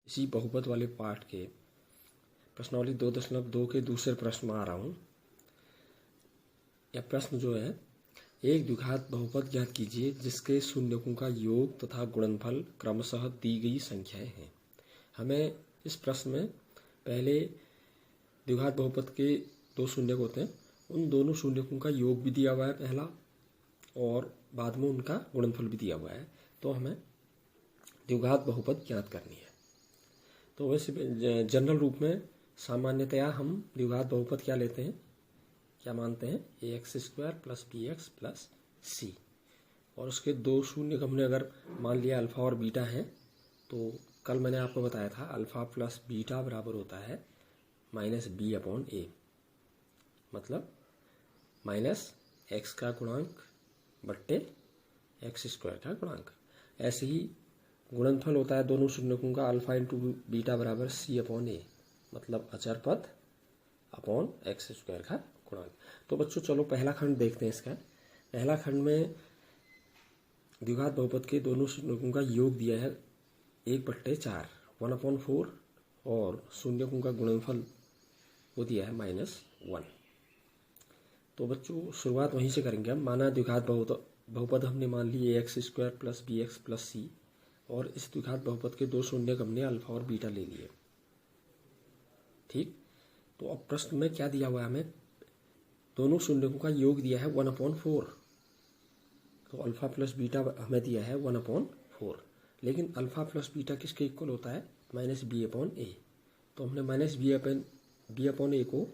इसी बहुपद वाले पाठ के प्रश्नावली 2.2 के दूसरे प्रश्न में आ रहा हूँ। यह प्रश्न जो है, एक द्विघात बहुपद ज्ञात कीजिए जिसके शून्यकों का योग तथा गुणनफल क्रमशः दी गई संख्याएं हैं। हमें इस प्रश्न में पहले द्विघात बहुपद के दो शून्यक होते हैं, उन दोनों शून्यकों का योग भी दिया हुआ है पहला, और बाद में उनका गुणनफल भी दिया हुआ है। तो हमें द्विघात बहुपद ज्ञात करनी है। तो वैसे जनरल रूप में सामान्यतया हम द्विघात बहुपद क्या लेते हैं, क्या मानते हैं, ax² + bx + c, और उसके दो शून्य हमने अगर मान लिया अल्फा और बीटा हैं, तो कल मैंने आपको बताया था अल्फा प्लस बीटा बराबर होता है -b/a, मतलब -x का गुणांक बट्टे x² का गुणांक। ऐसे ही गुणनफल होता है दोनों शून्यकों का अल्फा इंटू बीटा बराबर c/a, मतलब अचर पद अपॉन x² का गुणांक। तो बच्चों चलो पहला खंड देखते हैं इसका। पहला खंड में द्विघात बहुपद के दोनों शून्यकों का योग दिया है 1/4 1/4, और शून्यकों का गुणनफल वो दिया है -1। तो बच्चों शुरुआत वहीं से करेंगे हम। माना द्विघात बहुपद हमने मान ली ax² + bx + c, और इस द्विघात बहुपद के दो शून्यक हमने अल्फा और बीटा ले लिए। ठीक, तो अब प्रश्न में क्या दिया हुआ है, हमें दोनों शून्यकों का योग दिया है 1/4। तो अल्फा प्लस बीटा हमें दिया है 1/4, लेकिन अल्फा प्लस बीटा किसके इक्वल होता है, -b/a। तो हमने -b/a को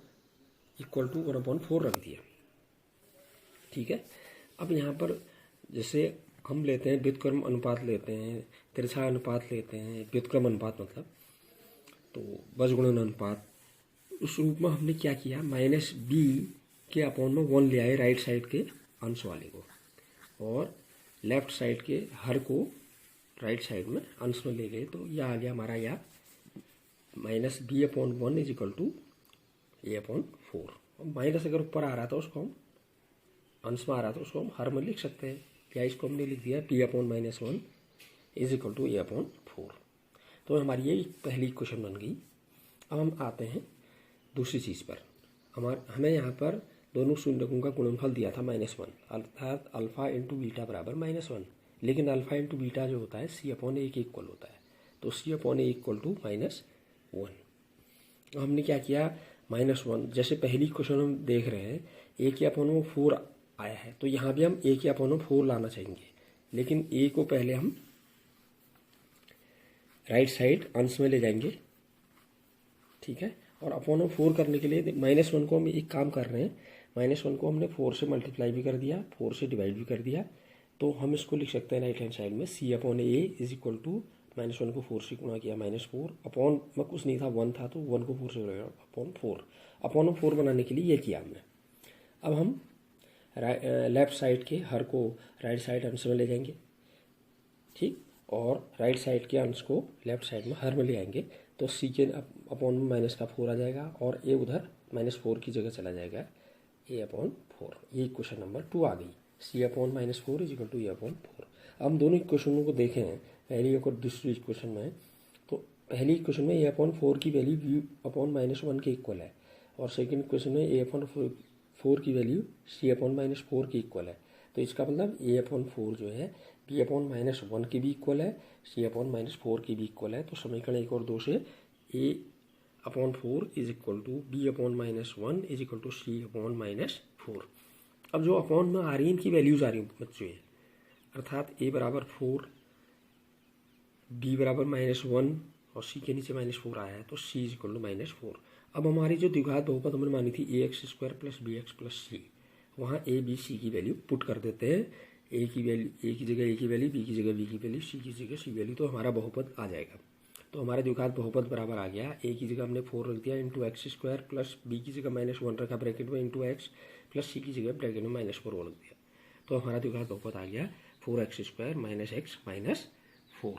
इक्वल टू 1/4 रख दिया। ठीक है, अब यहाँ पर जैसे हम लेते हैं व्युत्क्रम अनुपात लेते हैं, तिरछा अनुपात लेते हैं, व्युत्क्रम अनुपात मतलब, तो बजगुणन अनुपात, उस रूप में हमने क्या किया, -b के अपॉन में 1 ले आए राइट साइड के अंश वाले को, और लेफ्ट साइड के हर को राइट साइड में अंश में ले गए। तो यह आ गया हमारा या -b/1 = a/4। और माइनस अगर ऊपर आ रहा था उसको हम अंश में आ रहा था उसको हम हर में लिख सकते हैं, या इसको हमने लिख दिया b/-1 = a/4। तो हमारी ये पहली इक्वेशन बन गई। अब हम आते हैं दूसरी चीज़ पर। हमें यहाँ पर दोनों शून्यकों का गुणनफल दिया था -1, अर्थात अल्फा इंटू बीटा बराबर -1, लेकिन अल्फा इंटू बीटा जो होता है c/a के इक्वल होता है। तो c/a = -1। हमने क्या किया, -1, जैसे पहली क्वेश्चन हम देख रहे हैं a/4 आया है, तो यहाँ भी हम a/4 लाना चाहेंगे, लेकिन a को पहले हम राइट साइड अंश में ले जाएंगे। ठीक है, और (4) करने के लिए -1 को हम एक काम कर रहे हैं, -1 को हमने 4 से मल्टीप्लाई भी कर दिया, 4 से डिवाइड भी कर दिया। तो हम इसको लिख सकते हैं राइट हैंड साइड में c/a = -1 को 4 से गुणा किया -4, अपॉन में कुछ नहीं था 1 था, तो 1 को 4 से गुणा अपॉन 4, अपॉन 4 बनाने के लिए ये किया हमने। अब हम लेफ्ट साइड के हर को राइट साइड अंश में ले जाएंगे, ठीक, और राइट साइड के अंश को लेफ्ट साइड में हर में ले आएंगे। तो c के अपॉन में -4 आ जाएगा, और a उधर -4 की जगह चला जाएगा, a/4। ये इक्वेशन नंबर 2 आ गई, c/-4 = a/4। अब हम दोनों इक्वेशनों को देखें, पहली और दूसरी इक्वेशन में। तो पहली इक्वेशन में a/4 की वैल्यू b/-1 के इक्वल है, और सेकंड इक्वेशन में a/4 की वैल्यू c/-4 के इक्वल है। तो इसका मतलब a/4 जो है b/-1 के भी इक्वल है, c/-4 के भी इक्वल है। तो समीकरण 1 और 2 से a/4 = b/-1 = c/-4। अब जो अपॉन में आ रही है इनकी वैल्यूज आ रही हैं बच्चों, अर्थात a = 4, b = -1 और c के नीचे -4 आया है, तो c = -4। अब हमारी जो द्विघात बहुपद हमने मानी थी ax² + bx + c, वहाँ a b c की वैल्यू पुट कर देते हैं। a की जगह a की वैल्यू, b की जगह b की वैल्यू, c की जगह c वैल्यू, तो हमारा बहुपद आ जाएगा। तो हमारे द्विघात बहुपद बराबर आ गया, a की जगह हमने 4 रख दिया इंटू x² प्लस b की जगह -1 रखा ब्रैकेट में इंटू x, प्लस c की जगह ब्रैकेट में -4 रख दिया। तो हमारा द्विघात बहुपद आ गया 4x² - x - 4।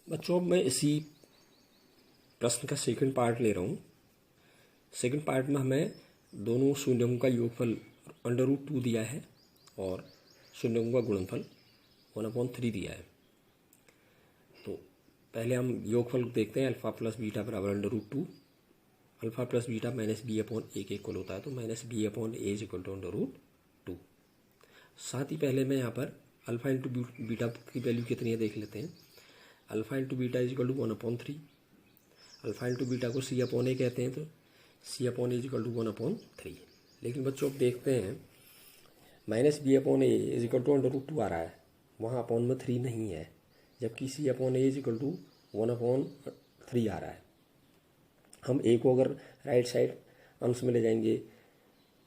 बच्चों मैं इसी प्रश्न का सेकंड पार्ट ले रहा हूँ। सेकंड पार्ट में हमें दोनों शून्यकों का योगफल √2 दिया है, और शून्यकों का गुणनफल 1/3 दिया है। पहले हम योगफल देखते हैं। अल्फा प्लस बीटा बराबर √2, alpha plus beta minus B upon A के इक्वल होता है, तो minus B upon A is equal to √2। साथ ही पहले मैं यहाँ पर अल्फा इंटू बीटा की वैल्यू कितनी है देख लेते हैं। Alpha into beta is equal to 1/3। Alpha into beta को सी अपॉन ए कहते हैं, तो C upon A is equal to 1/3। लेकिन बच्चों अब देखते हैं minus B upon A is equal to √2 आ रहा है, वहाँ अपॉन में 3 नहीं है, जबकि C upon A is equal to 1/3 आ रहा है। हम ए को अगर राइट साइड अंश में ले जाएंगे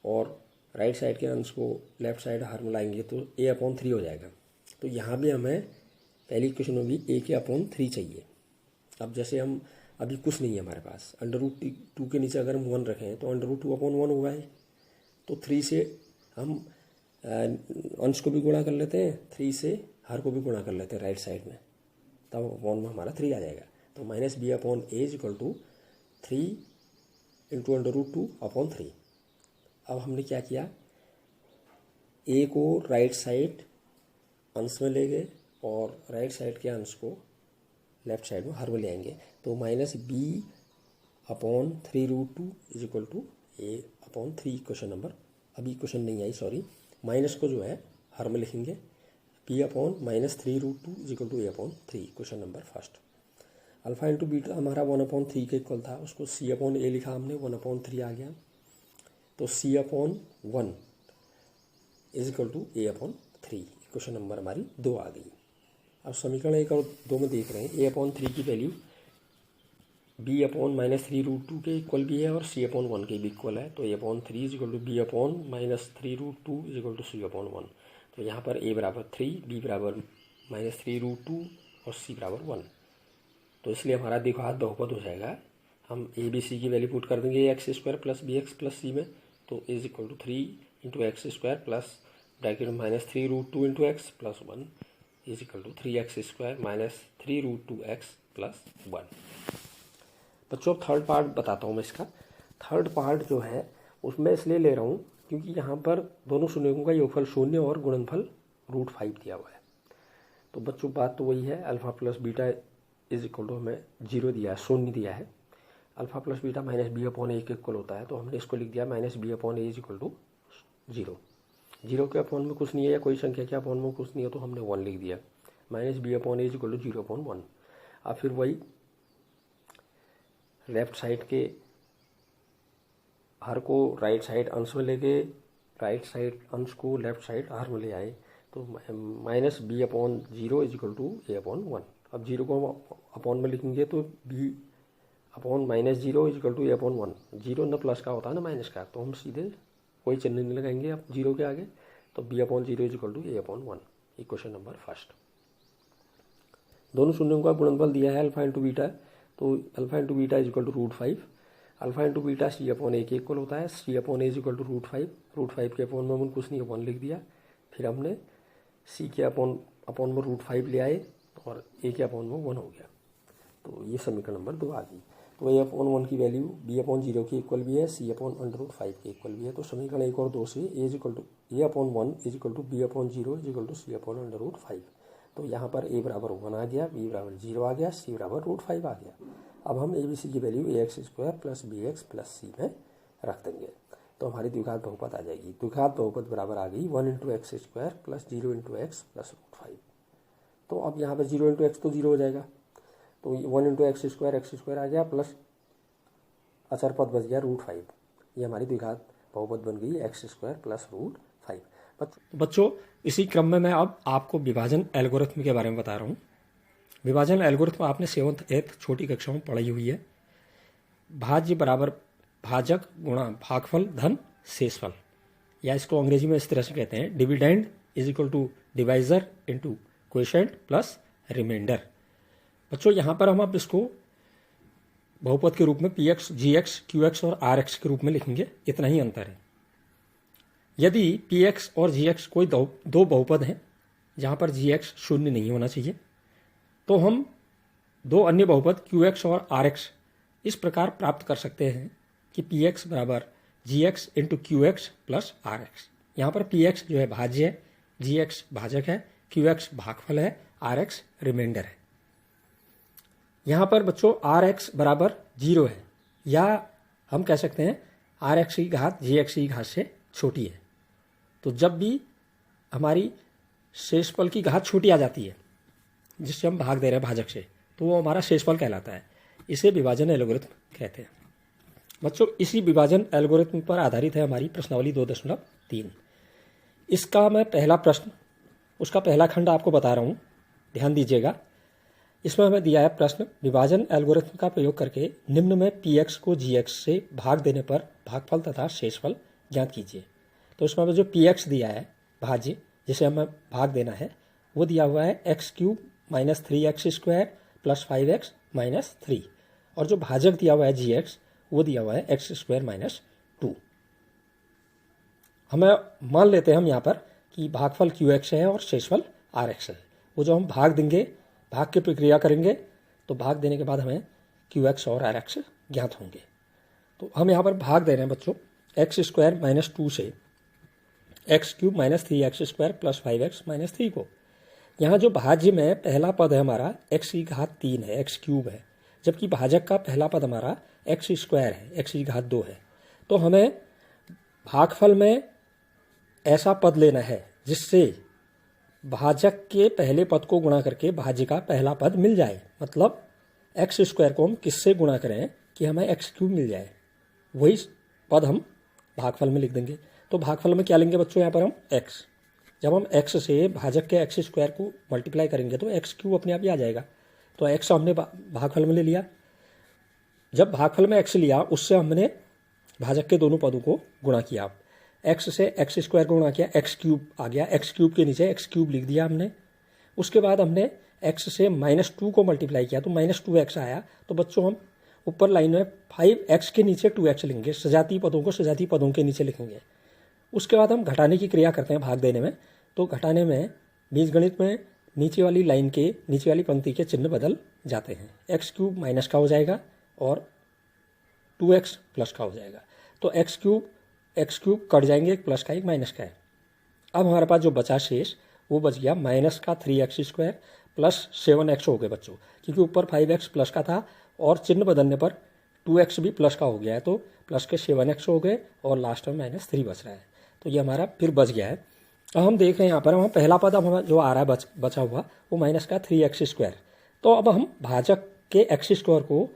और राइट साइड के अंश को लेफ्ट साइड हर में लाएंगे तो ए अपॉन 3 हो जाएगा। तो यहाँ भी हमें पहली इक्वेशन में भी ए के अपॉन 3 चाहिए। अब जैसे हम अभी कुछ नहीं है हमारे पास, √2 के नीचे अगर हम 1 रखें तो √2/1 होगा है, तो 3 से हम अंश को भी गुणा कर लेते हैं, 3 से हर को भी गुणा कर लेते हैं राइट साइड में, तब अपॉन में हमारा 3 आ जाएगा। तो minus B upon A is equal to 3 into √2/3। अब हमने क्या किया, ए को राइट साइड अंश में ले गए और राइट साइड के अंश को लेफ्ट साइड में हर में ले आएंगे, तो minus B upon 3√2 is equal to A upon 3 question number, अभी क्वेश्चन नहीं आई सॉरी, माइनस को जो है हर में लिखेंगे, b upon minus 3√2 is equal to A upon 3 question number first. Alpha into beta हमारा 1/3 के इक्वल था, उसको सी अपॉन ए लिखा हमने, 1/3 आ गया, तो C upon 1 is equal to A upon 3, question number हमारी 2 आ गई। अब समीकरण 1 और 2 में देख रहे हैं, ए अपॉन 3 की वैल्यू बी अपॉन माइनस 3√2 के इक्वल भी है और सी अपॉन 1 के भी इक्वल है, तो A upon 3 is equal to B upon minus 3√2 is equal to C upon 1। तो यहाँ पर ए बराबर 3, बी बराबर माइनस 3√2 और सी बराबर 1, तो इसलिए हमारा द्विघात बहुपद हो जाएगा। हम ए बी सी की वैल्यू पुट कर देंगे x² plus B X plus C में, तो is equal to 3 into x² plus bracket में minus 3√2 into X plus 1 is equal to 3x² minus 3√2x plus 1। बच्चों अब थर्ड पार्ट बताता हूँ मैं इसका। थर्ड पार्ट जो है उसमें इसलिए ले रहा हूँ क्योंकि यहाँ पर दोनों शून्यों का योगफल 0 और गुणनफल √5 दिया हुआ है। तो बच्चों बात तो वही है, alpha plus beta is equal to हमें 0 दिया है, 0 दिया है। Alpha plus beta minus B upon A के इक्वल होता है, तो हमने इसको लिख दिया minus B upon A is equal to 0। 0 के अपॉन में कुछ नहीं है या कोई संख्या के अपॉन में कुछ नहीं है, तो हमने 1 लिख दिया, minus B upon A is equal to 0/1। अब फिर वही लेफ्ट साइड के हर को राइट साइड अंश में ले गए, राइट साइड अंश को लेफ्ट साइड हर में ले आए, तो minus B upon 0 is equal to A upon 1। अब 0 को हम अपॉन में लिखेंगे तो b upon minus 0 is equal to A upon 1। 0 न प्लस का होता है ना माइनस का, तो हम सीधे कोई चिन्ह नहीं लगाएंगे अब 0 के आगे, तो b upon 0 is equal to A upon 1, ये क्वेश्चन नंबर फर्स्ट। दोनों शून्यों का गुणनफल दिया है अल्फा इंटू बीटा, तो alpha into beta is equal to √5। Alpha into beta C upon A के इक्वल होता है, C upon A is equal to √5। √5 के अपॉन में कुछ नहीं, 1 लिख दिया। फिर हमने सी के अपॉन में √5 ले आए और ए के अपॉन में 1 हो गया, तो ये समीकरण नंबर 2 आ गई। तो ए अपॉन 1 की वैल्यू बी अपॉन 0 के इक्वल भी है, सी अपॉन √5 के इक्वल भी है। तो समीकरण 1 और 2 से A is equal to A upon 1 is equal to B upon 0 is equal to C upon √5। तो यहाँ पर ए बराबर 1 आ गया, बी बराबर 0 आ गया, सी बराबर √5 आ गया। अब हम ए बी सी की value ax² plus B X plus C में रख देंगे, तो हमारी द्विघात बहुपद आ जाएगी। द्विघात बहुपद बराबर आ गई 1 into x² plus 0 into X plus √5। तो अब यहाँ पर 0 इंटू एक्स तो 0 हो जाएगा, तो 1 इंटू x² आ गया प्लस अचर पद बच गया √5। ये हमारी द्विघात बहुपद बन गई x² प्लस √5। बच्चों इसी क्रम में मैं अब आपको विभाजन एल्गोरिथम के बारे में बता रहा हूँ। विभाजन एल्गोरिथम आपने 7th 8th छोटी कक्षा में पढ़ी हुई है। भाज्य बराबर भाजक गुणा भागफल धन शेषफल, या इसको अंग्रेजी में इस तरह से कहते हैं, dividend is equal to divisor into quotient plus remainder. बच्चों यहाँ पर हम अब इसको बहुपद के रूप में px, gx, qx और rx के रूप में लिखेंगे, इतना ही अंतर है। यदि px और gx कोई दो बहुपद हैं जहां पर gx 0 नहीं होना चाहिए, तो हम दो अन्य बहुपद qx और rx इस प्रकार प्राप्त कर सकते हैं कि px बराबर gx into qx plus rx। यहाँ पर px जो है भाज्य है, gx भाजक है, qx भागफल है, rx रिमाइंडर है। यहाँ पर बच्चों आर एक्स बराबर 0 है, या हम कह सकते हैं आर एक्स की घात जी एक्स की घात से छोटी है। तो जब भी हमारी शेषफल की घात छोटी आ जाती है जिससे हम भाग दे रहे हैं भाजक से, तो वो हमारा शेषफल कहलाता है। इसे विभाजन एल्गोरिथम कहते हैं। बच्चों इसी विभाजन एल्गोरिथम पर आधारित है हमारी प्रश्नावली 2.3। इसका मैं पहला प्रश्न, उसका पहला खंड आपको बता रहा हूँ, ध्यान दीजिएगा। इसमें हमें दिया है प्रश्न, विभाजन एल्गोरिथम का प्रयोग करके निम्न में पी एक्स को जी एक्स से भाग देने पर भागफल तथा शेषफल ज्ञात कीजिए। तो इसमें हमें जो पी एक्स दिया है भाज्य, जिसे हमें भाग देना है, वो दिया हुआ है x³ minus 3x² plus 5x minus 3, और जो भाजक दिया हुआ है जी एक्स वो दिया हुआ है x² माइनस 2। हमें मान लेते हैं हम यहाँ पर कि भागफल QX है और शेषफल RX है। वो जो हम भाग देंगे, भाग की प्रक्रिया करेंगे, तो भाग देने के बाद हमें QX और RX ज्ञात होंगे। तो हम यहाँ पर भाग दे रहे हैं बच्चों x² माइनस 2 से x³ minus 3x² plus 5x minus 3 को। यहाँ जो भाज्य में पहला पद है हमारा x की घात 3 है, x³ है, जबकि भाजक का पहला पद हमारा x² है, x की घात 2 है। तो हमें भागफल में ऐसा पद लेना है जिससे भाजक के पहले पद को गुणा करके भाज्य का पहला पद मिल जाए। मतलब x² को हम किससे गुणा करें कि हमें x³ मिल जाए, वही पद हम भागफल में लिख देंगे। तो भागफल में क्या लेंगे बच्चों, यहाँ पर हम x, जब हम x से भाजक के x² को मल्टीप्लाई करेंगे तो x³ अपने आप ही आ जाएगा। तो x हमने भागफल में ले लिया। जब भागफल में x लिया, उससे हमने भाजक के दोनों पदों को गुणा किया। x से x² को गुणा किया, x³ आ गया, x³ के नीचे x³ लिख दिया हमने। उसके बाद हमने x से -2 को मल्टीप्लाई किया तो -2x आया। तो बच्चों हम ऊपर लाइन में 5x के नीचे 2x लिखेंगे, सजातीय पदों को सजातीय पदों के नीचे लिखेंगे। उसके बाद हम घटाने की क्रिया करते हैं भाग देने में। तो घटाने में बीजगणित में नीचे वाली लाइन के, नीचे वाली पंक्ति के चिन्ह बदल जाते हैं। x³ माइनस का हो जाएगा और 2x प्लस का हो जाएगा। तो x³ कट जाएंगे, एक प्लस का एक माइनस का है। अब हमारे पास जो बचा शेष वो बच गया माइनस का 3x² प्लस 7x हो गए बच्चों, क्योंकि ऊपर 5x प्लस का था और चिन्ह बदलने पर 2x भी प्लस का हो गया है, तो प्लस के 7x हो गए और लास्ट में -3 बच रहा है। तो ये हमारा फिर बच गया है। अब हम देख रहे हैं यहाँ पर हम पहला पद अब जो आ रहा है बचा हुआ वो माइनस का 3x²। तो अब हम भाजक के x² को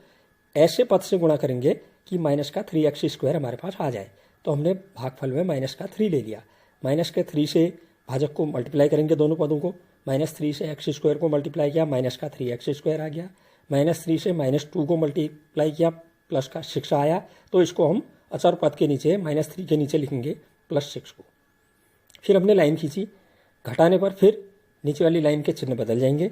ऐसे पद से गुणा करेंगे कि माइनस का 3x² हमारे पास आ जाए। तो हमने भागफल में माइनस का 3 ले लिया। माइनस के 3 से भाजक को मल्टीप्लाई करेंगे दोनों पदों को, -3 से x² को मल्टीप्लाई किया, माइनस का 3x² आ गया। -3 से -2 को मल्टीप्लाई किया, प्लस का 6 आया। तो इसको हम अचर पद के नीचे -3 के नीचे लिखेंगे +6 को। फिर हमने लाइन खींची, घटाने पर फिर नीचे वाली लाइन के चिन्ह बदल जाएंगे।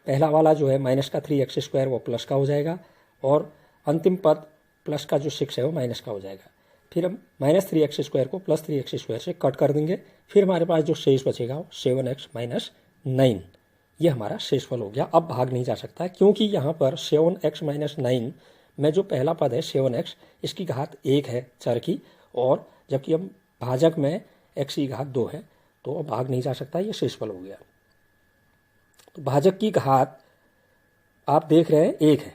पहला वाला जो है माइनस का 3x² वो प्लस का हो जाएगा और अंतिम पद प्लस का जो 6 है वो माइनस का हो जाएगा। फिर हम -3x² को +3x² से कट कर देंगे। फिर हमारे पास जो शेष बचेगा 7x माइनस 9, ये हमारा शेषफल हो गया। अब भाग नहीं जा सकता क्योंकि यहाँ पर 7x माइनस 9 में जो पहला पद है 7x, इसकी घात 1 है चर की, और जबकि हम भाजक में x की घात 2 है, तो अब भाग नहीं जा सकता, ये शेषफल हो गया। तो भाजक की घात आप देख रहे हैं 1 है,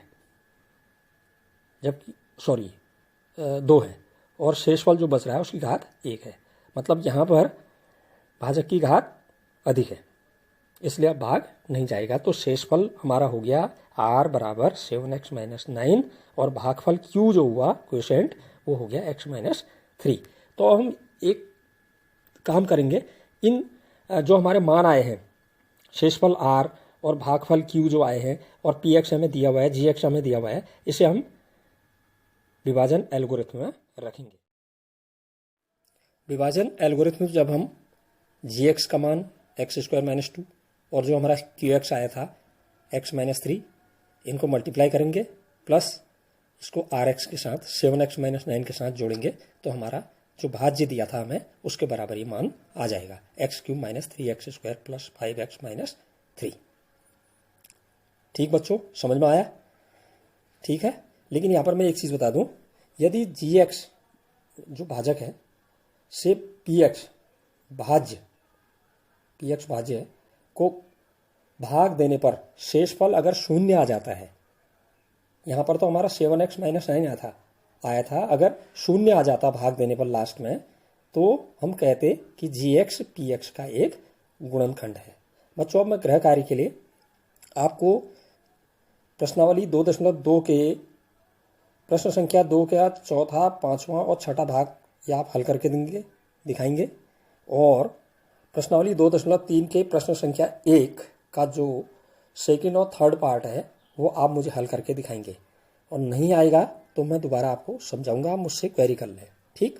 जबकि 2 है, और शेषफल जो बच रहा है उसकी घात 1 है। मतलब यहाँ पर भाजक की घात अधिक है, इसलिए अब भाग नहीं जाएगा। तो शेषफल हमारा हो गया r बराबर 7x माइनस 9 और भागफल q जो हुआ क्वोशिएंट वो हो गया x माइनस 3। तो हम एक काम करेंगे, इन जो हमारे मान आए हैं शेषफल r और भागफल q जो आए हैं और px हमें दिया हुआ है, gx हमें दिया हुआ है, इसे हम विभाजन एल्गोरिथम में रखेंगे। विभाजन एल्गोरिथम जब हम gx का मान x² माइनस 2 और जो हमारा qx आया था x माइनस 3, इनको मल्टीप्लाई करेंगे प्लस इसको rx के साथ 7x माइनस 9 के साथ जोड़ेंगे, तो हमारा जो भाज्य दिया था हमें उसके बराबर ही मान आ जाएगा, x³ minus 3x² plus 5x minus 3। ठीक बच्चों, समझ में आया? ठीक है। लेकिन यहाँ पर मैं एक चीज़ बता दूँ, यदि gx जो भाजक है से px भाज्य को भाग देने पर शेषफल अगर 0 आ जाता है यहाँ पर तो हमारा 7x माइनस 9 आया था। अगर शून्य आ जाता भाग देने पर लास्ट में, तो हम कहते कि gx px का एक गुणनखंड है। बच्चों, अब मैं गृह कार्य के लिए आपको प्रश्नावली 2.2 के प्रश्न संख्या 2 का चौथा, पांचवा और छठा भाग या आप हल करके दिखाएंगे, और प्रश्नावली 2.3 के प्रश्न संख्या 1 का जो सेकंड और थर्ड पार्ट है वो आप मुझे हल करके दिखाएंगे, और नहीं आएगा तो मैं दोबारा आपको समझाऊंगा, आप मुझसे क्वेरी कर लें। ठीक।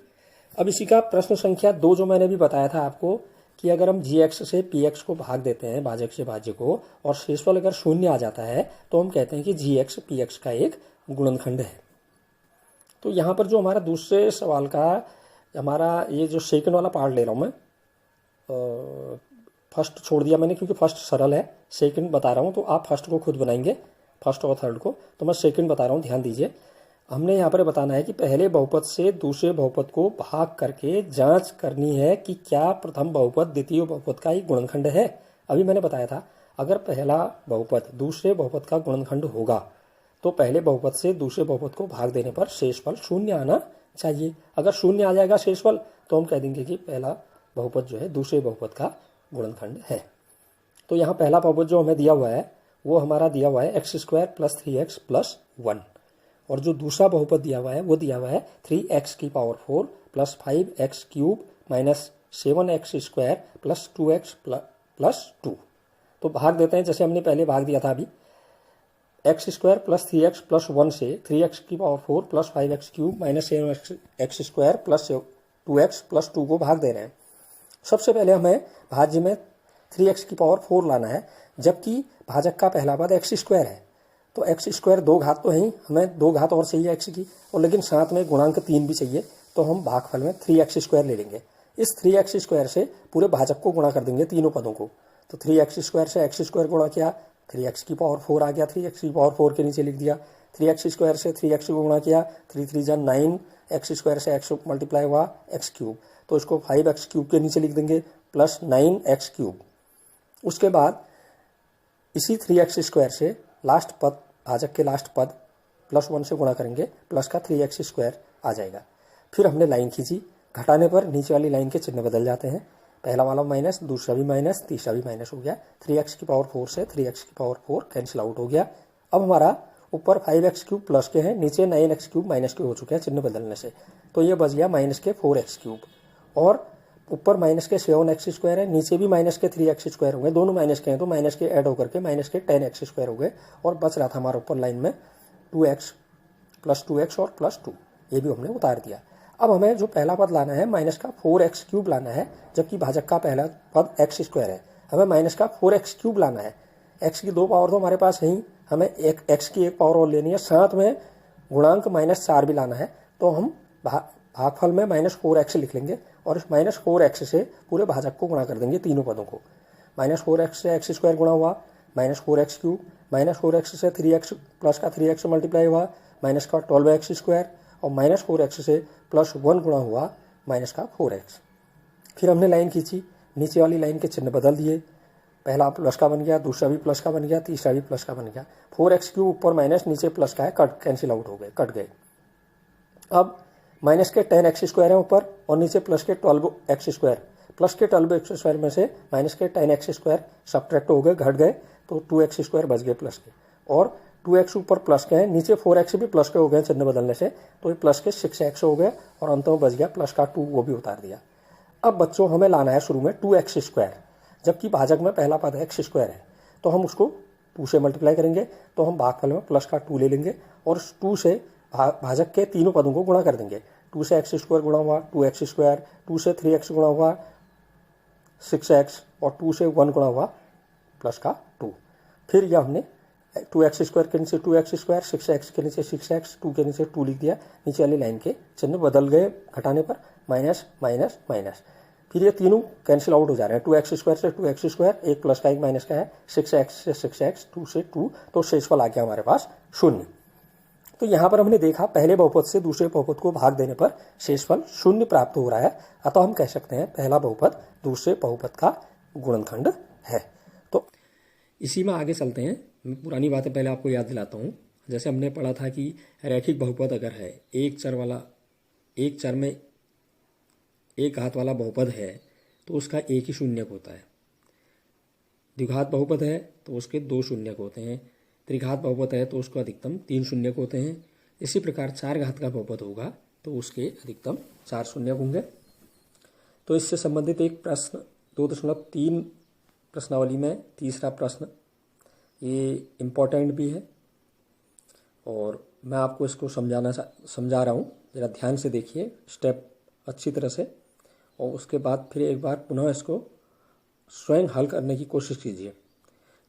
अब इसी का प्रश्न संख्या 2 जो मैंने भी बताया था आपको कि अगर हम gx से px को भाग देते हैं, भाजक से भाज्य को, और शेषफल अगर शून्य आ जाता है तो हम कहते हैं कि gx px का एक गुणनखंड है। तो यहाँ पर जो हमारा दूसरे सवाल का हमारा ये जो सेकंड वाला पार्ट ले रहा हूँ मैं, फर्स्ट छोड़ दिया मैंने क्योंकि फर्स्ट सरल है, सेकंड बता रहा हूँ, तो आप फर्स्ट को खुद बनाएंगे, फर्स्ट और थर्ड को, तो मैं सेकंड बता रहा हूँ, ध्यान दीजिए। हमने यहाँ पर बताना है कि पहले बहुपद से दूसरे बहुपद को भाग करके जांच करनी है कि क्या प्रथम बहुपद द्वितीय बहुपद का ही गुणनखंड है। अभी मैंने बताया था अगर पहला बहुपद दूसरे बहुपद का गुणनखंड होगा तो पहले बहुपद से दूसरे बहुपद को भाग देने पर शेषफल शून्य आना चाहिए। अगर शून्य आ जाएगा शेषफल तो हम कह देंगे कि पहला बहुपद जो है दूसरे बहुपद का गुणनखंड है। तो यहाँ पहला बहुपद जो हमें दिया हुआ है वो हमारा दिया हुआ है x² + 3x + 1, और जो दूसरा बहुपद दिया हुआ है वो दिया हुआ है 3x⁴ + 5x³ - 7x² + 2x + 2। तो भाग देते हैं जैसे हमने पहले भाग दिया था अभी, x² + 3x + 1 से 3x⁴ + 5x³ - 7x² + 2x + 2 को भाग दे रहे हैं। सबसे पहले हमें भाज्य में 3x⁴ लाना है, जबकि भाजक का पहला पद x² है, तो x² 2 घात तो है ही, हमें 2 घात और चाहिए x की, और लेकिन साथ में गुणांक 3 भी चाहिए, तो हम भागफल में 3x² ले लेंगे। इस 3x² से पूरे भाजक को गुणा कर देंगे तीनों पदों को, तो 3x² से x² गुणा किया, 3x⁴ आ गया, 3x⁴ के नीचे लिख दिया, 3x² से 3x को गुणा किया, 3 3 जा 9, x² से x मल्टीप्लाई हुआ x³, तो इसको 5x³ के नीचे लिख देंगे प्लस 9x³। उसके बाद इसी 3x² से लास्ट पद, भाजक के लास्ट पद +1 से गुणा करेंगे, प्लस का 3x² आ जाएगा। फिर हमने लाइन खींची, घटाने पर नीचे वाली लाइन के चिन्ह बदल जाते हैं, पहला वाला माइनस, दूसरा भी माइनस, तीसरा भी माइनस हो गया, 3x⁴ से 3x⁴ कैंसिल आउट हो गया। अब हमारा ऊपर 5x³ प्लस के हैं, नीचे 9x³ माइनस के हो चुके हैं चिन्ह बदलने से, तो ये बच गया -4x³, और ऊपर -7x² है, नीचे भी -3x² हो गए, दोनों माइनस के हैं तो माइनस के ऐड होकर के -10x² हो गए, और बच रहा था हमारा ऊपर लाइन में 2x + 2x और +2, ये भी हमने उतार दिया। अब हमें जो पहला पद लाना है -4x³ लाना है, जबकि भाजक का पहला पद x² है, हमें -4x³ लाना है। x की 2 पावर तो हमारे पास है ही, हमें x की 1 पावर और लेनी है, साथ में गुणांक -4 भी लाना है, तो हम भागफल में -4x लिख लेंगे, और इस -4x से पूरे भाजक को गुणा कर देंगे तीनों पदों को। -4x से x² गुणा हुआ, -4x³, -4x से 3x प्लस का 3x मल्टीप्लाई हुआ, माइनस का 12x², और -4x से +1 गुणा हुआ -4x। फिर हमने लाइन खींची, नीचे वाली लाइन के चिन्ह बदल दिए, पहला प्लस का बन गया, दूसरा भी प्लस का बन गया, तीसरा भी प्लस का बन गया, 4x³ ऊपर माइनस, नीचे प्लस का है, कैंसिल आउट हो गए, कट गए। अब माइनस के 10x² है ऊपर, और नीचे प्लस के 12x², प्लस के 12x² में से माइनस के 10x² सब्ट्रैक्ट हो गए, घट गए, तो 2x² बच गए प्लस के, और 2x ऊपर प्लस के हैं, नीचे 4x भी प्लस के हो गए चिन्ह बदलने से, तो ये प्लस के 6x हो गए, और अंत में बच गया प्लस का 2, वो भी उतार दिया। अब बच्चों हमें लाना है शुरू में 2x², जबकि भाजक में पहला पद x² है, तो हम उसको 2 से मल्टीप्लाई करेंगे, तो हम भागफल में प्लस का 2 ले लेंगे, और उस 2 से भाजक के तीनों पदों को गुणा कर देंगे। 2 से x² गुणा हुआ 2x², 2 से 3x गुणा हुआ 6x, और 2 से 1 गुणा हुआ प्लस का 2। फिर यह हमने 2x² के नीचे 2x², 6x के नीचे 6x, 2 के नीचे 2 लिख दिया, नीचे वाली लाइन के चिन्ह बदल गए घटाने पर, माइनस माइनस माइनस। फिर ये तीनों कैंसिल आउट हो जा रहे हैं, 2x² से 2x², एक प्लस का एक माइनस का है, 6x से 6x, 2 से 2, तो शेषफल आ गया हमारे पास 0। तो यहाँ पर हमने देखा पहले बहुपद से दूसरे बहुपद को भाग देने पर शेषफल 0 प्राप्त हो रहा है, अतः हम कह सकते हैं पहला बहुपद दूसरे बहुपद का गुणनखंड है। तो इसी में आगे चलते हैं, मैं पुरानी बातें पहले आपको याद दिलाता हूँ। जैसे हमने पढ़ा था कि रैखिक बहुपद अगर है, एक चर में एक घात वाला बहुपद है तो उसका एक ही शून्यक होता है। द्विघात बहुपद है तो उसके 2 शून्यक होते हैं। त्रिघात बहुपद है तो उसको अधिकतम 3 शून्यक होते हैं। इसी प्रकार 4 घात का बहुपद होगा तो उसके अधिकतम 4 शून्यक होंगे। तो इससे संबंधित एक प्रश्न 2.3 प्रश्नावली में तीसरा प्रश्न, ये इम्पोर्टेंट भी है और मैं आपको इसको समझा रहा हूँ, ज़रा ध्यान से देखिए स्टेप अच्छी तरह से, और उसके बाद फिर एक बार पुनः इसको स्वयं हल करने की कोशिश कीजिए।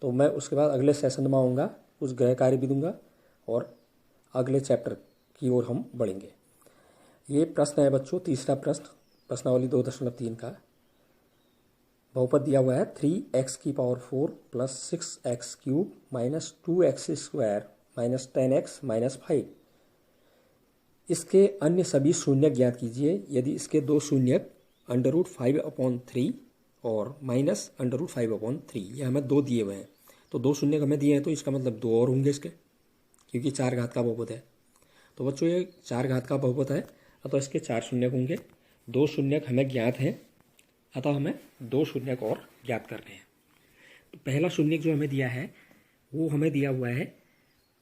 तो मैं उसके बाद अगले सेशन में आऊँगा, कुछ गृह कार्य भी दूंगा और अगले चैप्टर की ओर हम बढ़ेंगे। ये प्रश्न है बच्चों, तीसरा प्रश्न प्रश्नावली 2.3 का। बहुपद दिया हुआ है 3x⁴ + 6x³ - 2x² - 10x - 5। इसके अन्य सभी शून्यक ज्ञात कीजिए यदि इसके 2 शून्यक √5/3 और -√5/3, ये हमें 2 दिए हुए हैं। तो 2 शून्यक हमें दिए हैं तो इसका मतलब 2 और होंगे इसके, क्योंकि 4 घात का बहुपद है। तो बच्चों ये 4 घात का बहुपद है अतः इसके 4 शून्यक होंगे। 2 शून्यक हमें ज्ञात हैं अतः हमें 2 शून्यक और ज्ञात करने हैं। तो पहला शून्यक जो हमें दिया है वो हमें दिया हुआ है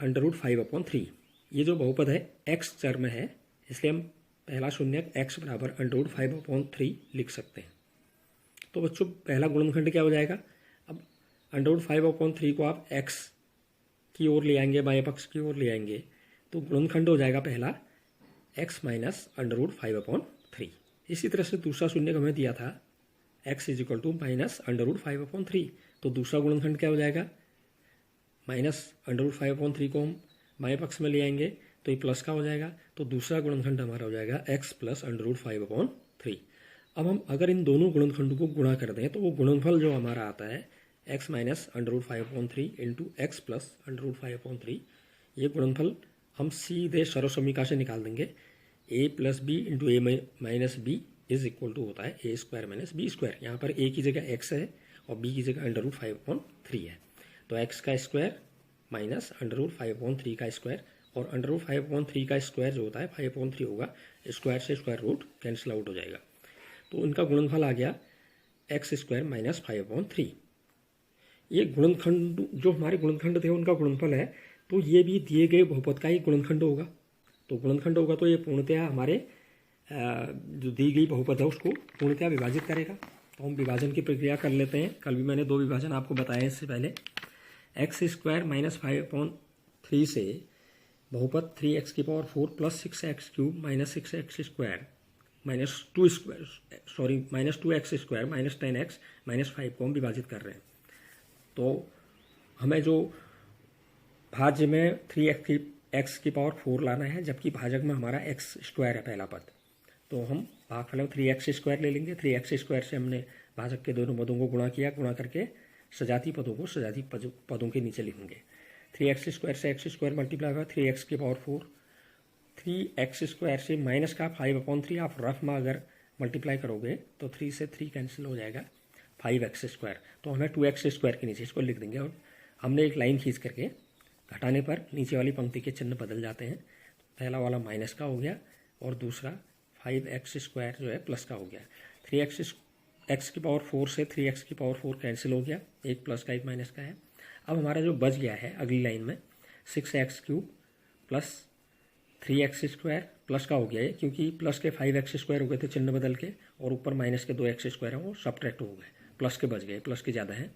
√5/3। ये जो बहुपद है x चर में है, इसलिए हम पहला शून्यक x बराबर √5/3 लिख सकते हैं। तो बच्चों पहला गुणनखंड क्या हो जाएगा, अब √5/3 को आप x की ओर ले आएंगे, बाएं पक्ष की ओर ले आएंगे तो गुणनखंड हो जाएगा पहला x - √5/3। इसी तरह से दूसरा शून्यक हमें दिया था x = -√5/3, तो दूसरा गुणनखंड क्या हो जाएगा, -√5/3 को हम बाएं पक्ष में ले आएंगे तो ये प्लस का हो जाएगा, तो दूसरा गुणनखंड हमारा हो जाएगा x + √5/3। अब हम अगर इन दोनों गुणनखंडों को गुणा कर दें तो वो गुणनफल जो हमारा आता है x - √5/3 × x + √5/3, ये गुणनफल हम सीधे सर्वसमीका से निकाल देंगे। a + b × a - b होता है a² - b²। यहाँ पर a की जगह x है और b की जगह √5/3 है, तो x का स्क्वायर माइनस √5/3 का स्क्वायर, और √5/3 का स्क्वायर जो होता है 5/3 होगा, स्क्वायर से स्क्वायर रूट कैंसिल आउट हो जाएगा। तो उनका गुणनफल आ गया x² - 5/3। ये गुणनखंड जो हमारे गुणनखंड थे उनका गुणनफल है, तो ये भी दिए गए बहुपद का ही गुणनखंड होगा। तो गुणनखंड होगा तो ये पूर्णतया हमारे जो दी गई बहुपद है उसको पूर्णतया विभाजित करेगा। तो हम विभाजन की प्रक्रिया कर लेते हैं। कल भी मैंने 2 विभाजन आपको बताए इससे पहले। x² - 5/3 से बहुपद 3x⁴ + 6x³ - 6x² -2x² - 10x - 5 को हम विभाजित कर रहे हैं। तो हमें जो भाज्य में 3x⁴ लाना है, जबकि भाजक में हमारा x² है पहला पद, तो हम भागफल में 3x² ले लेंगे। 3x² से हमने भाजक के दोनों पदों को गुणा किया, गुणा करके सजाती पदों को सजाती पदों के नीचे लिखेंगे। 3x² से x² मल्टीप्लाई होगा 3x⁴, 3x² से माइनस का 5/3 आप रफ में अगर मल्टीप्लाई करोगे तो 3 से 3 कैंसिल हो जाएगा, 5x²। तो हमें 2x² के नीचे इसको लिख देंगे और हमने एक लाइन खींच करके घटाने पर नीचे वाली पंक्ति के चिन्ह बदल जाते हैं। पहला वाला माइनस का हो गया और दूसरा 5x² जो है प्लस का हो गया। 3x⁴ से 3x⁴ कैंसिल हो गया, एक प्लस का एक माइनस का है। अब हमारा जो बच गया है अगली लाइन में 6x³ + 3x² प्लस का हो गया है, क्योंकि प्लस के 5x² हो गए थे चिन्ह बदल के, और ऊपर माइनस के 2x² हैं वो सब्ट्रैक्ट हो गए, प्लस के बच गए, प्लस के ज़्यादा हैं,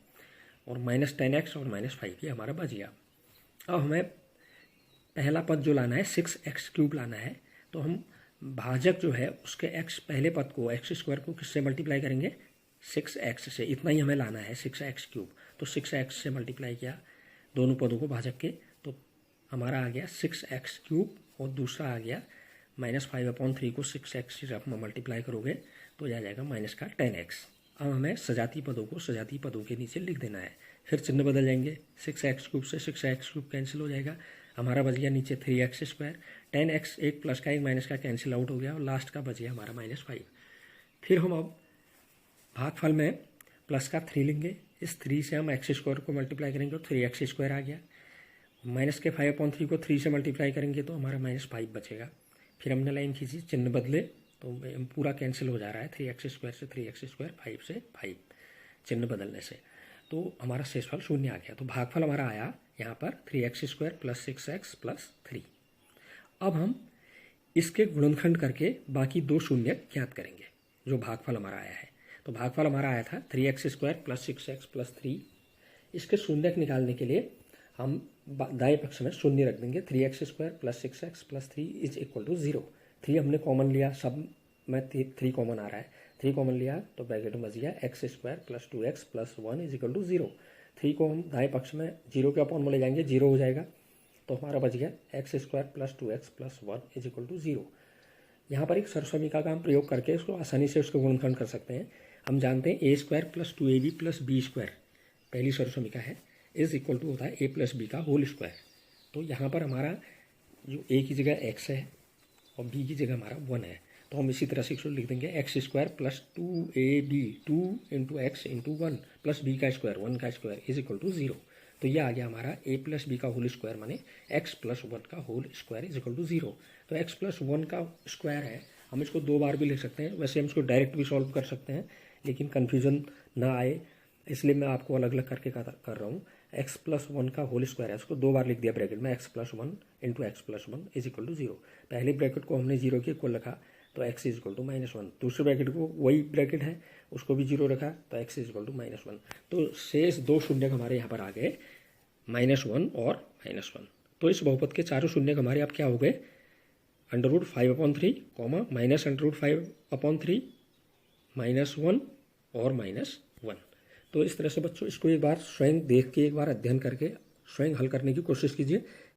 और -10x और -5 ये हमारा बच गया। अब हमें पहला पद जो लाना है 6x³ लाना है, तो हम भाजक जो है उसके x पहले पद को x² को किससे मल्टीप्लाई करेंगे, 6x से। इतना ही हमें लाना है 6x³, तो 6x से मल्टीप्लाई किया दोनों पदों को भाजक के, तो हमारा आ गया 6x³ और दूसरा आ गया -5/3 को 6x से रफ में मल्टीप्लाई करोगे तो आ जाएगा माइनस का 10x। अब हमें सजाती पदों को सजाती पदों के नीचे लिख देना है, फिर चिन्ह बदल जाएंगे, 6x³ से 6x³ कैंसिल हो जाएगा, हमारा बच गया नीचे 3x², 10x एक प्लस का एक माइनस का कैंसिल आउट हो गया और लास्ट का बच गया हमारा -5। फिर हम अब भागफल में प्लस का 3 लेंगे, इस 3 से हम x² को मल्टीप्लाई करेंगे और 3x² आ गया, माइनस के 5/3 को 3 से मल्टीप्लाई करेंगे तो हमारा -5 बचेगा। फिर हमने लाइन खींची, चिन्ह बदले तो पूरा कैंसिल हो जा रहा है, 3x² से 3x², 5 से 5 चिन्ह बदलने से, तो हमारा शेषफल 0 आ गया। तो भागफल हमारा आया यहाँ पर 3x² + 6x + 3। अब हम इसके गुणनखंड करके बाकी 2 शून्य ज्ञात करेंगे जो भागफल हमारा आया है। तो भागफल हमारा आया था 3x² + 6x + 3। इसके शून्यक निकालने के लिए हम दाएं पक्ष में शून्य रख देंगे। 3x² + 6x + 3 = 0। 3 हमने कॉमन लिया, सब में 3 कॉमन आ रहा है, 3 कॉमन लिया तो ब्रैकेट में बच गया x² + 2x + 1 = 0। 3 को हम दाएं पक्ष में 0 के अपॉन में ले जाएंगे, 0 हो जाएगा, तो हमारा बच गया x² + 2x + 1 = 0। यहाँ पर एक सरसमीका का हम प्रयोग करके इसको आसानी से उसको गुणनखंड कर सकते हैं। हम जानते हैं a² + 2ab + b², पहली सरसमीका है, = होता है a + b का होल स्क्वायर। तो यहाँ पर हमारा जो a की जगह x है और b की जगह हमारा 1 है, तो हम इसी तरह से इसको लिख देंगे x² + 2ab 2 × x × 1 + b का स्क्वायर 1 का स्क्वायर = 0। तो ये आ गया हमारा a + b का होल स्क्वायर माने x + 1 का होल स्क्वायर = 0। तो x + 1 का स्क्वायर है, हम इसको 2 बार भी लिख सकते हैं, वैसे हम इसको डायरेक्ट भी सॉल्व कर सकते हैं, लेकिन कन्फ्यूजन ना आए इसलिए मैं आपको अलग अलग करके कर रहा हूँ। x + 1 का होल स्क्वायर है, उसको 2 बार लिख दिया ब्रैकेट में, x + 1 × x + 1 = 0। पहले ब्रैकेट को हमने 0 के इक्वल रखा तो x = -1, दूसरे ब्रैकेट को वही ब्रैकेट है उसको भी 0 रखा तो x = -1। तो शेष 2 शून्य हमारे यहाँ पर आ गए -1 और -1। तो इस बहुपद के चारों शून्य हमारे आप क्या हो गए, √5/3, -√5/3, -1 और -1। तो इस तरह से बच्चों इसको एक बार स्वयं देख के, एक बार अध्ययन करके स्वयं हल करने की कोशिश कीजिए।